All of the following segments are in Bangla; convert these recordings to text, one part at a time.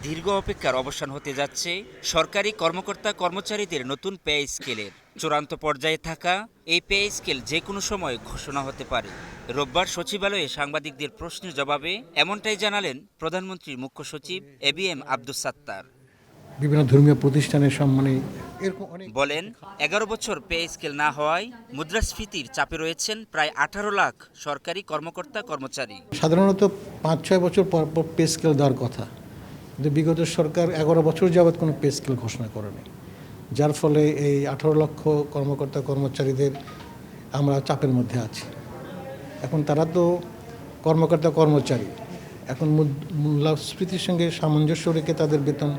দীর্ঘ অপেক্ষার অবসান হতে যাচ্ছে সরকারি কর্মকর্তা কর্মচারীদের নতুন পে স্কেলের। চূড়ান্ত পর্যায়ে থাকা এই পে স্কেল যে কোনো সময় ঘোষণা হতে পারে। রোববার সচিবালয়ে সাংবাদিকদের প্রশ্নের জবাবে এমনটাই জানালেন প্রধানমন্ত্রীর মুখ্য সচিব এবিএম আব্দুস সাত্তার। বিভিন্ন ধর্মীয় প্রতিষ্ঠানের সম্মানে এরকম অনেক বলেন, ১১ বছর পে স্কেল না হওয়ায় মুদ্রাস্ফীতির চাপে রয়েছেন প্রায় ১৮ লাখ সরকারি কর্মকর্তা কর্মচারী। সাধারণত ৫-৬ বছর পর পর পে স্কেল দেওয়ার কথা, কিন্তু বিগত সরকার ১১ বছর যাবৎ কোনো পে স্কেল ঘোষণা করেনি, যার ফলে এই ১৮ লক্ষ কর্মকর্তা কর্মচারীদের আমরা চাপের মধ্যে আছি। এখন তারা তো কর্মকর্তা কর্মচারী, এখন মূল্যস্ফীতির সঙ্গে সামঞ্জস্য রেখে তাদের বেতন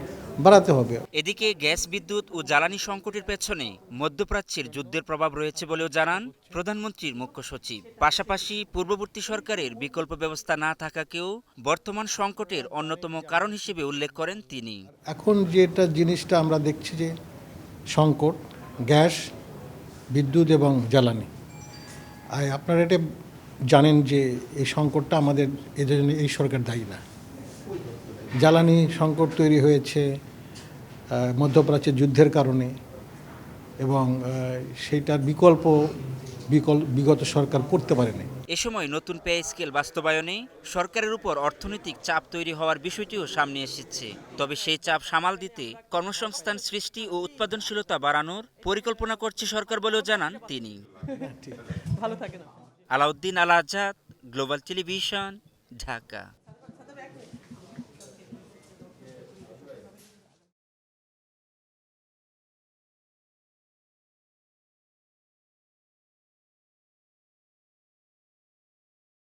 বাড়াতে হবে। এদিকে গ্যাস, বিদ্যুৎ ও জ্বালানি সংকটের পেছনে মধ্যপ্রাচ্যের যুদ্ধের প্রভাব রয়েছে বলেও জানান প্রধানমন্ত্রীর মুখ্য সচিব। পাশাপাশি পূর্ববর্তী সরকারের বিকল্প ব্যবস্থা না থাকাকেও বর্তমান সংকটের অন্যতম কারণ হিসেবে উল্লেখ করেন তিনি। এখন যেটা জিনিসটা আমরা দেখছি যে সংকট, গ্যাস, বিদ্যুৎ এবং জ্বালানি। আর আপনারা এটা জানেন যে এই সংকটটা আমাদের এদের জন্য এই সরকার দায়ী না। জ্বালানি সংকট তৈরি হয়েছে মধ্যপ্রাচ্যের যুদ্ধের কারণে, এবং সেইটার বিগত সরকার করতে পারেনি। এ সময় নতুন পে স্কেল বাস্তবায়নে সরকারের উপর অর্থনৈতিক চাপ তৈরি হওয়ার বিষয়টিও সামনে এসেছে। তবে সেই চাপ সামাল দিতে কর্মসংস্থান সৃষ্টি ও উৎপাদনশীলতা বাড়ানোর পরিকল্পনা করছে সরকার বলেও জানান তিনি। ভালো থাকেন। আলাউদ্দিন আল আজাদ, গ্লোবাল টেলিভিশন, ঢাকা।